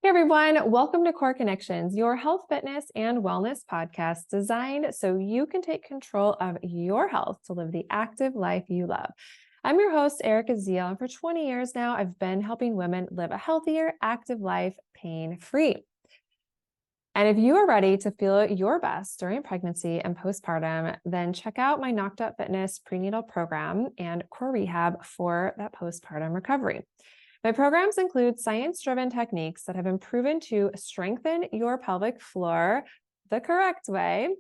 Hey everyone, welcome to Core Connections, your health, fitness, and wellness podcast designed so you can take control of your health to live the active life you love. I'm your host, Erica Zeal, and for 20 years now, I've been helping women live a healthier, active life pain-free. And if you are ready to feel your best during pregnancy and postpartum, then check out my Knocked Up Fitness prenatal program and core rehab for that postpartum recovery. My programs include science-driven techniques that have been proven to strengthen your pelvic floor the correct way,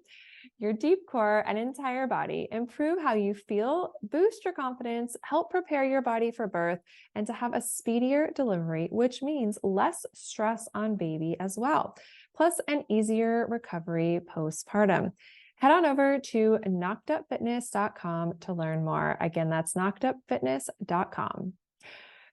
your deep core and entire body, improve how you feel, boost your confidence, help prepare your body for birth, and to have a speedier delivery, which means less stress on baby as well, plus an easier recovery postpartum. Head on over to knockedupfitness.com to learn more. Again, that's knockedupfitness.com.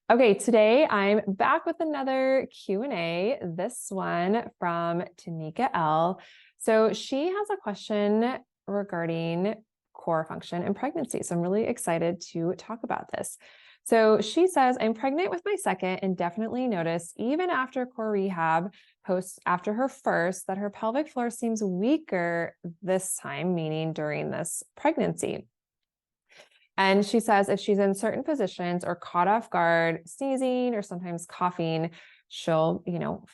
Okay, today I'm back with another Q&A, this one from Tanika L. So she has a question regarding core function and pregnancy. So I'm really excited to talk about this. So she says, I'm pregnant with my second and definitely noticed even after core rehab, after her first, that her pelvic floor seems weaker this time, meaning during this pregnancy. And she says if she's in certain positions or caught off guard, sneezing or sometimes coughing, she'll,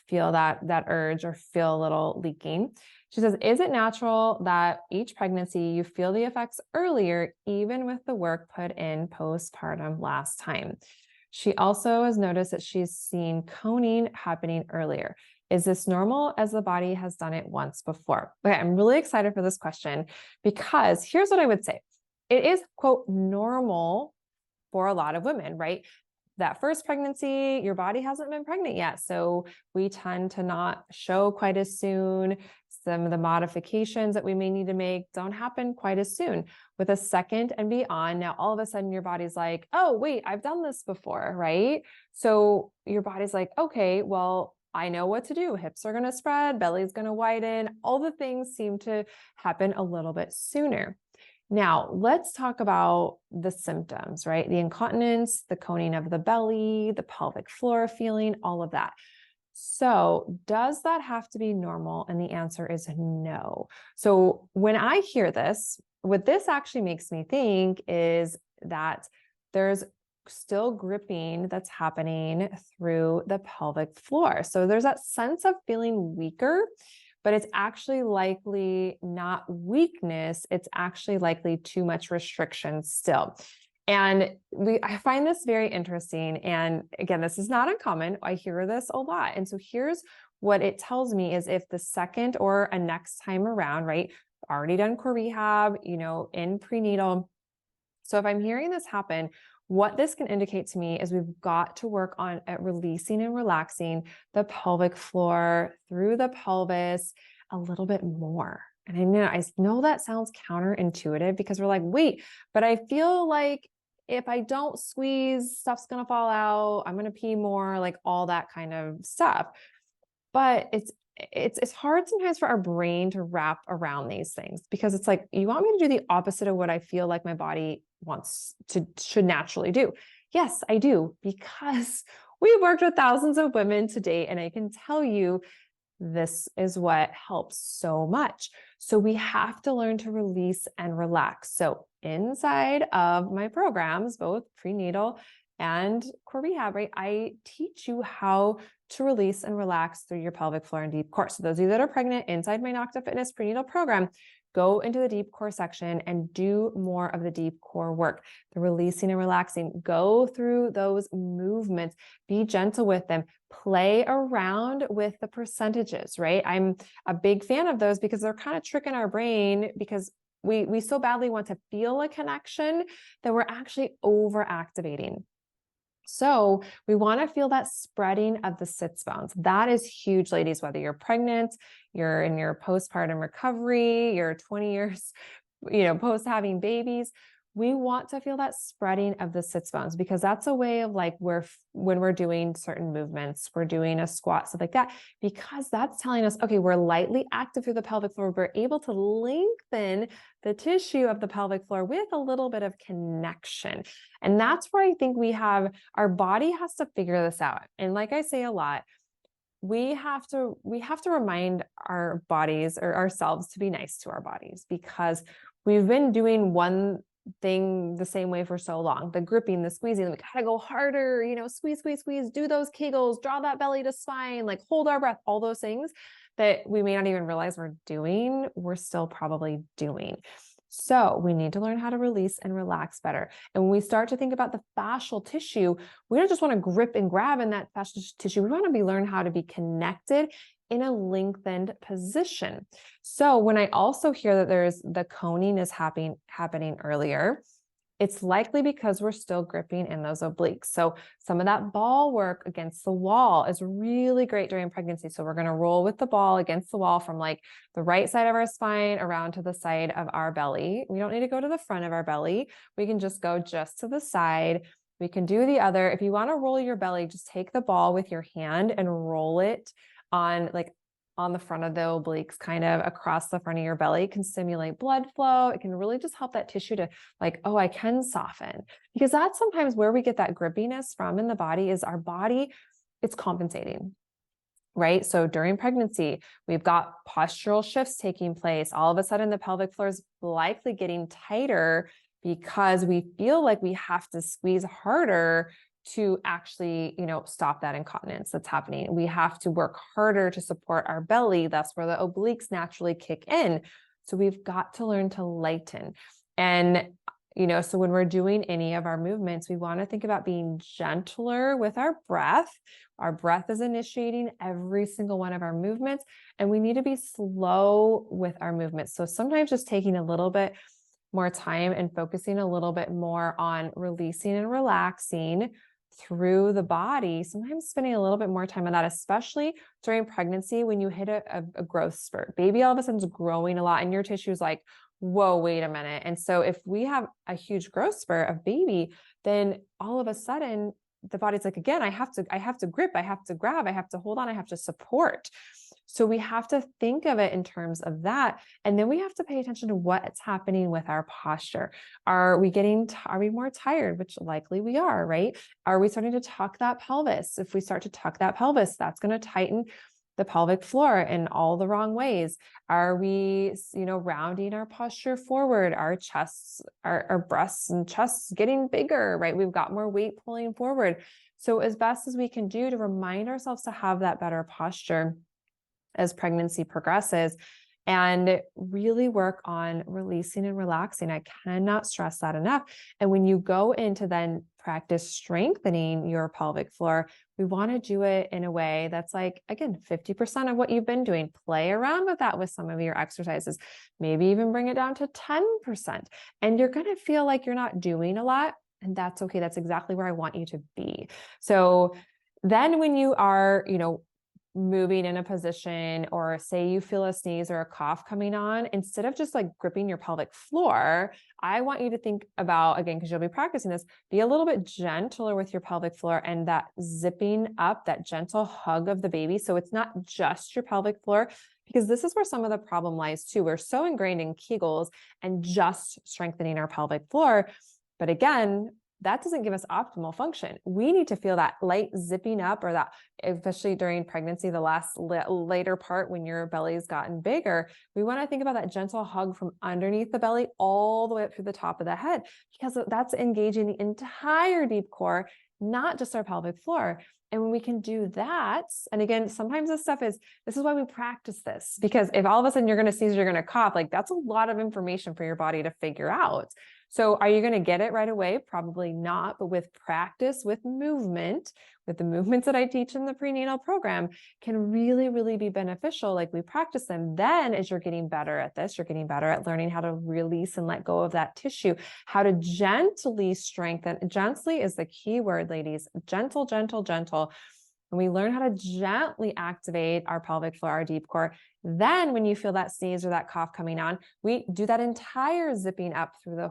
feel that urge or feel a little leaking. She says, is it natural that each pregnancy you feel the effects earlier, even with the work put in postpartum last time? She also has noticed that she's seen coning happening earlier. Is this normal as the body has done it once before? Okay, I'm really excited for this question because here's what I would say. It is, quote, normal for a lot of women, right? That first pregnancy, your body hasn't been pregnant yet. So we tend to not show quite as soon. Some of the modifications that we may need to make don't happen quite as soon. With a second and beyond, now all of a sudden your body's like, oh, wait, I've done this before, right? So your body's like, okay, well, I know what to do. Hips are going to spread, belly's going to widen. All the things seem to happen a little bit sooner. Now, let's talk about the symptoms, right? The incontinence, the coning of the belly, the pelvic floor feeling, all of that. So does that have to be normal? And the answer is no. So when I hear this, what this actually makes me think is that there's still gripping that's happening through the pelvic floor. So there's that sense of feeling weaker, but it's actually likely not weakness. It's actually likely too much restriction still. And I find this very interesting. And again, this is not uncommon. I hear this a lot. And so here's what it tells me is if the second or a next time around, right, already done core rehab, in prenatal. So if I'm hearing this happen, what this can indicate to me is we've got to work on releasing and relaxing the pelvic floor through the pelvis a little bit more. And I know that sounds counterintuitive because we're like, wait, but I feel like if I don't squeeze, stuff's going to fall out. I'm going to pee more, like all that kind of stuff. But it's hard sometimes for our brain to wrap around these things because it's like, you want me to do the opposite of what I feel like my body should naturally do. Yes, I do, because we've worked with thousands of women to date, and I can tell you this is what helps so much. So we have to learn to release and relax. So inside of my programs, both prenatal and core rehab, right, I teach you how to release and relax through your pelvic floor and deep core. So those of you that are pregnant, inside my Knocked Up Fitness prenatal program, go into the deep core section and do more of the deep core work, the releasing and relaxing. Go through those movements, be gentle with them, play around with the percentages, right? I'm a big fan of those because they're kind of tricking our brain because we so badly want to feel a connection that we're actually overactivating. So we want to feel that spreading of the sits bones. That is huge, ladies, whether you're pregnant, you're in your postpartum recovery, you're 20 years, post having babies. We want to feel that spreading of the sits bones because that's a way of like when we're doing certain movements, we're doing a squat, stuff like that, because that's telling us, okay, we're lightly active through the pelvic floor. We're able to lengthen the tissue of the pelvic floor with a little bit of connection. And that's where I think our body has to figure this out. And like I say a lot, we have to remind our bodies or ourselves to be nice to our bodies, because we've been doing one thing the same way for so long. The gripping, the squeezing, we gotta go harder, squeeze, squeeze, squeeze, do those Kegels, draw that belly to spine, like hold our breath, all those things that we may not even realize we're doing, we're still probably doing. So we need to learn how to release and relax better. And when we start to think about the fascial tissue, we don't just want to grip and grab in that fascial tissue. We want to learn how to be connected in a lengthened position. So when I also hear that there's the coning is happening earlier, it's likely because we're still gripping in those obliques. So some of that ball work against the wall is really great during pregnancy. So we're going to roll with the ball against the wall from like the right side of our spine around to the side of our belly. We don't need to go to the front of our belly. We can just go just to the side. We can do the other. If you want to roll your belly, just take the ball with your hand and roll it on the front of the obliques, kind of across the front of your belly. It can stimulate blood flow. It can really just help that tissue to oh, I can soften, because that's sometimes where we get that grippiness from in the body. Is our body, it's compensating, right? So during pregnancy, we've got postural shifts taking place. All of a sudden, the pelvic floor is likely getting tighter because we feel like we have to squeeze harder to actually, stop that incontinence that's happening. We have to work harder to support our belly. That's where the obliques naturally kick in. So we've got to learn to lighten. And, so when we're doing any of our movements, we want to think about being gentler with our breath. Our breath is initiating every single one of our movements, and we need to be slow with our movements. So sometimes just taking a little bit more time and focusing a little bit more on releasing and relaxing through the body, sometimes spending a little bit more time on that, especially during pregnancy, when you hit a growth spurt. Baby all of a sudden is growing a lot and your tissue is like, whoa, wait a minute. And so if we have a huge growth spurt of baby, then all of a sudden the body's like, again, I have to grip, I have to grab, I have to hold on, I have to support. So we have to think of it in terms of that. And then we have to pay attention to what's happening with our posture. Are we more tired? Which likely we are, right? Are we starting to tuck that pelvis? If we start to tuck that pelvis, that's going to tighten the pelvic floor in all the wrong ways. Are we, rounding our posture forward? Our chests, our breasts and chests getting bigger, right? We've got more weight pulling forward. So as best as we can do to remind ourselves to have that better posture as pregnancy progresses, and really work on releasing and relaxing. I cannot stress that enough. And when you go into then practice strengthening your pelvic floor, we want to do it in a way that's like, again, 50% of what you've been doing. Play around with that with some of your exercises, maybe even bring it down to 10%. And you're going to feel like you're not doing a lot. And that's okay. That's exactly where I want you to be. So then when you are, moving in a position, or say you feel a sneeze or a cough coming on, instead of just like gripping your pelvic floor, I want you to think about, again, because you'll be practicing this, be a little bit gentler with your pelvic floor and that zipping up, that gentle hug of the baby. So it's not just your pelvic floor, because this is where some of the problem lies too. We're so ingrained in Kegels and just strengthening our pelvic floor. But again, that doesn't give us optimal function. We need to feel that light zipping up, or that, especially during pregnancy, the last later part when your belly's gotten bigger, we want to think about that gentle hug from underneath the belly all the way up through the top of the head, because that's engaging the entire deep core, not just our pelvic floor. And when we can do that, and again, sometimes this is why we practice this, because if all of a sudden you're going to sneeze, you're going to cough, like that's a lot of information for your body to figure out. So are you going to get it right away? Probably not, but with practice, with movement, with the movements that I teach in the prenatal program, can really, really be beneficial. Like we practice them. Then as you're getting better at this, you're getting better at learning how to release and let go of that tissue, how to gently strengthen. Gently is the key word, ladies. Gentle, gentle, gentle. When we learn how to gently activate our pelvic floor, our deep core, then when you feel that sneeze or that cough coming on, we do that entire zipping up through the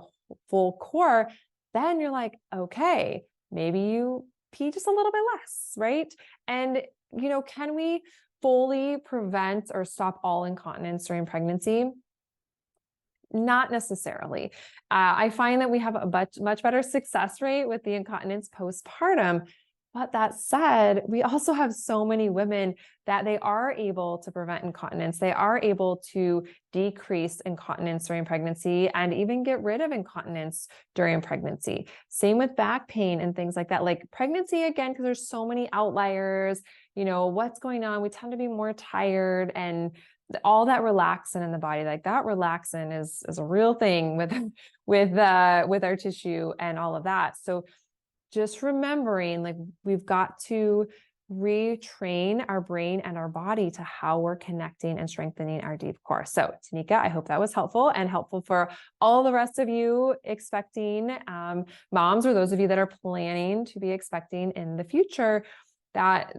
full core. Then you're like, okay, maybe you pee just a little bit less, right? And, can we fully prevent or stop all incontinence during pregnancy? Not necessarily. I find that we have a much better success rate with the incontinence postpartum. But that said, we also have so many women that they are able to prevent incontinence. They are able to decrease incontinence during pregnancy and even get rid of incontinence during pregnancy. Same with back pain and things like that. Like pregnancy, again, because there's so many outliers, what's going on. We tend to be more tired, and all that relaxin in the body, like that relaxin is a real thing with our tissue and all of that. So just remembering, like, we've got to retrain our brain and our body to how we're connecting and strengthening our deep core. So, Tanika, I hope that was helpful and helpful for all the rest of you expecting moms, or those of you that are planning to be expecting in the future, that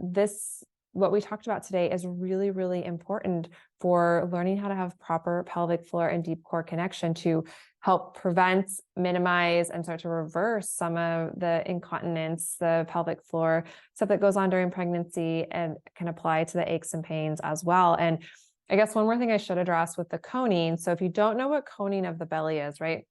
what we talked about today is really, really important for learning how to have proper pelvic floor and deep core connection to help prevent, minimize, and start to reverse some of the incontinence, the pelvic floor stuff that goes on during pregnancy, and can apply to the aches and pains as well. And I guess one more thing I should address with the coning. So if you don't know what coning of the belly is, right?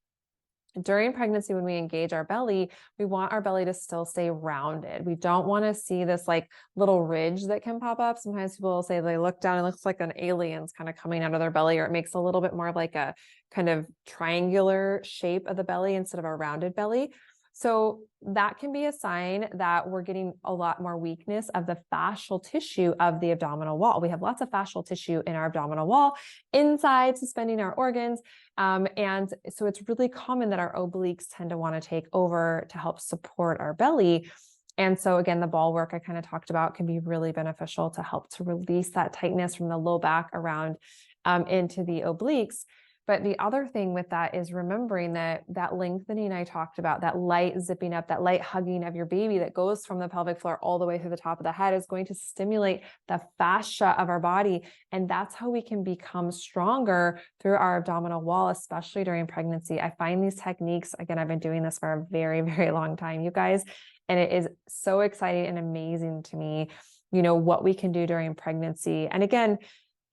During pregnancy, when we engage our belly, we want our belly to still stay rounded. We don't want to see this like little ridge that can pop up. Sometimes people will say they look down, it looks like an alien's kind of coming out of their belly, or it makes a little bit more of like a kind of triangular shape of the belly instead of a rounded belly. So that can be a sign that we're getting a lot more weakness of the fascial tissue of the abdominal wall. We have lots of fascial tissue in our abdominal wall, inside suspending our organs. And so it's really common that our obliques tend to want to take over to help support our belly. And so again, the ball work I kind of talked about can be really beneficial to help to release that tightness from the low back around into the obliques. But the other thing with that is remembering that lengthening I talked about, that light zipping up, that light hugging of your baby that goes from the pelvic floor all the way through the top of the head is going to stimulate the fascia of our body. And that's how we can become stronger through our abdominal wall, especially during pregnancy. I find these techniques, again, I've been doing this for a very, very long time, you guys, and it is so exciting and amazing to me, what we can do during pregnancy. And again,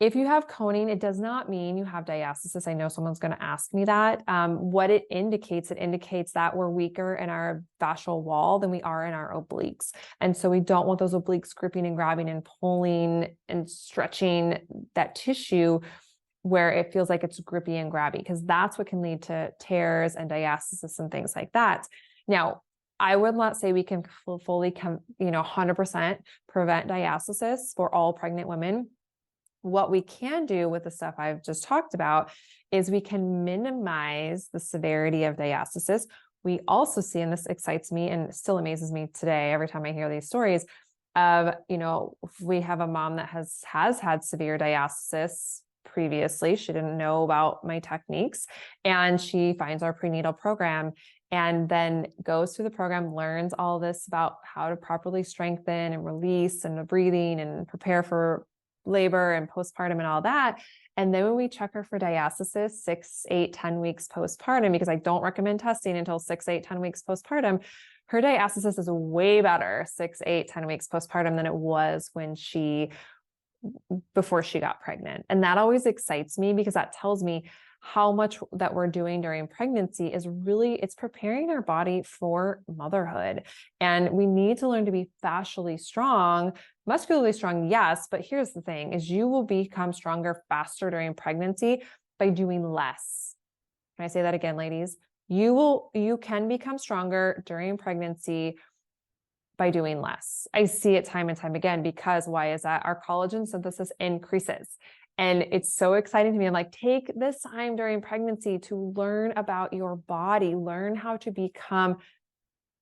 if you have coning, it does not mean you have diastasis. I know someone's going to ask me that. What it indicates that we're weaker in our fascial wall than we are in our obliques. And so we don't want those obliques gripping and grabbing and pulling and stretching that tissue where it feels like it's grippy and grabby, because that's what can lead to tears and diastasis and things like that. Now, I would not say we can fully 100% prevent diastasis for all pregnant women. What we can do with the stuff I've just talked about is we can minimize the severity of diastasis. We also see, and this excites me and still amazes me today every time I hear these stories of, if we have a mom that has had severe diastasis previously, she didn't know about my techniques, and she finds our prenatal program and then goes through the program, learns all this about how to properly strengthen and release and the breathing and prepare for labor and postpartum and all that. And then when we check her for diastasis 6, 8, 10 weeks postpartum, because I don't recommend testing until 6, 8, 10 weeks postpartum, her diastasis is way better 6, 8, 10 weeks postpartum than it was before she got pregnant. And that always excites me, because that tells me how much that we're doing during pregnancy is really, it's preparing our body for motherhood. And we need to learn to be fascially strong, muscularly strong, yes, but here's the thing, is you will become stronger faster during pregnancy by doing less. Can I say that again, ladies? You can become stronger during pregnancy by doing less. I see it time and time again, because why is that? Our collagen synthesis increases. And it's so exciting to me. I'm like, take this time during pregnancy to learn about your body, learn how to become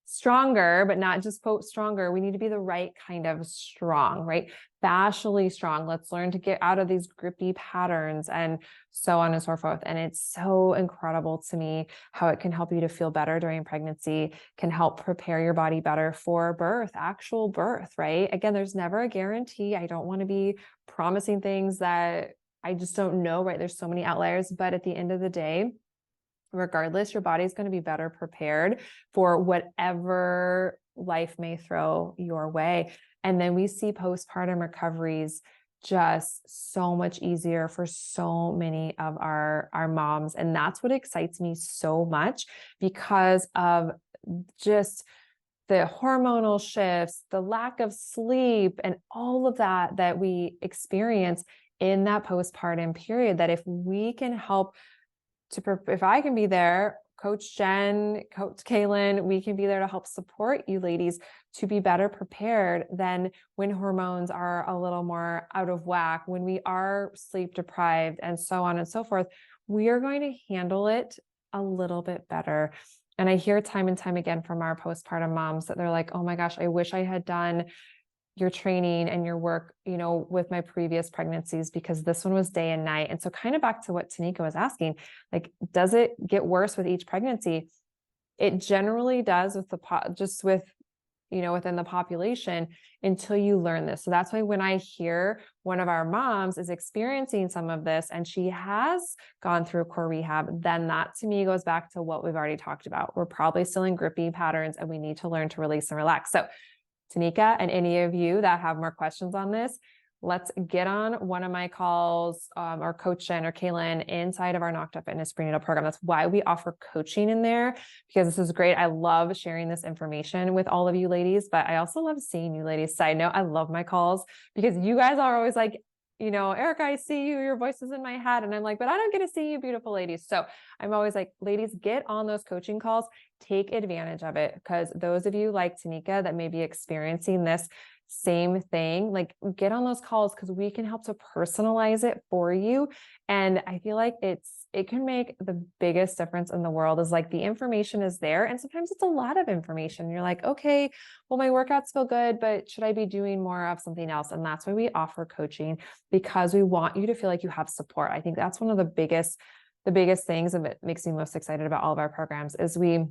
stronger, but not just quote stronger. We need to be the right kind of strong, right? Fascially strong. Let's learn to get out of these grippy patterns and so on and so forth. And it's so incredible to me how it can help you to feel better during pregnancy, can help prepare your body better for birth, actual birth, right? Again, there's never a guarantee. I don't want to be promising things that I just don't know, right? There's so many outliers, but at the end of the day, regardless, your body's going to be better prepared for whatever life may throw your way. And then we see postpartum recoveries just so much easier for so many of our moms. And that's what excites me so much, because of just the hormonal shifts, the lack of sleep, and all of that we experience in that postpartum period, that if we can help if I can be there, Coach Jen, Coach Kaylin, we can be there to help support you ladies to be better prepared than when hormones are a little more out of whack, when we are sleep deprived, and so on and so forth. We are going to handle it a little bit better. And I hear time and time again from our postpartum moms that they're like, oh my gosh, I wish I had done your training and your work, with my previous pregnancies, because this one was day and night. And so kind of back to what Tanika was asking, like, does it get worse with each pregnancy? It generally does with within the population until you learn this. So that's why when I hear one of our moms is experiencing some of this and she has gone through core rehab, then that to me goes back to what we've already talked about. We're probably still in grippy patterns and we need to learn to release and relax. So Tanika and any of you that have more questions on this, let's get on one of my calls, or Coach Jen or Kaylin inside of our Knocked Up Fitness prenatal program. That's why we offer coaching in there, because this is great. I love sharing this information with all of you ladies, but I also love seeing you ladies. Side note, I love my calls because you guys are always like, Erica, I see you, your voice is in my head. And I'm like, but I don't get to see you, beautiful ladies. So I'm always like, ladies, get on those coaching calls, take advantage of it. Because those of you like Tanika that may be experiencing this same thing, like, get on those calls because we can help to personalize it for you. And I feel like it can make the biggest difference in the world. Is like, the information is there. And sometimes it's a lot of information. You're like, okay, well, my workouts feel good, but should I be doing more of something else? And that's why we offer coaching, because we want you to feel like you have support. I think that's one of the biggest things that makes me most excited about all of our programs is we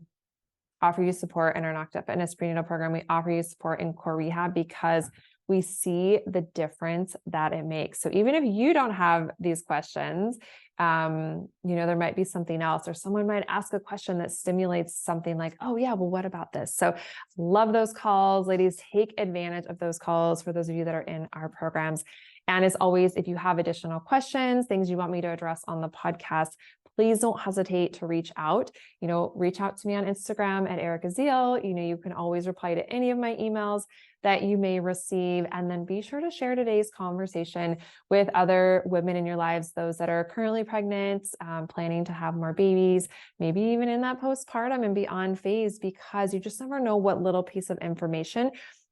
offer you support in our Knocked Up Fitness prenatal program. We offer you support in core rehab because we see the difference that it makes. So even if you don't have these questions, there might be something else, or someone might ask a question that stimulates something like, oh yeah, well, what about this? So love those calls, ladies. Take advantage of those calls for those of you that are in our programs. And as always, if you have additional questions, things you want me to address on the podcast, please don't hesitate to reach out. Reach out to me on Instagram at Erica Zeal. You can always reply to any of my emails that you may receive. And then be sure to share today's conversation with other women in your lives, those that are currently pregnant, planning to have more babies, maybe even in that postpartum and beyond phase, because you just never know what little piece of information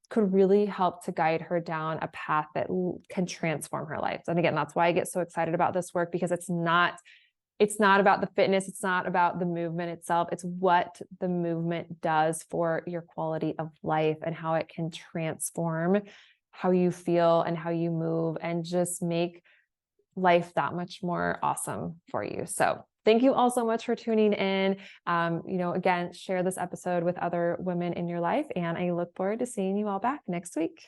could really help to guide her down a path that can transform her life. And again, that's why I get so excited about this work, because it's not about the fitness. It's not about the movement itself. It's what the movement does for your quality of life and how it can transform how you feel and how you move and just make life that much more awesome for you. So thank you all so much for tuning in. Again, share this episode with other women in your life, and I look forward to seeing you all back next week.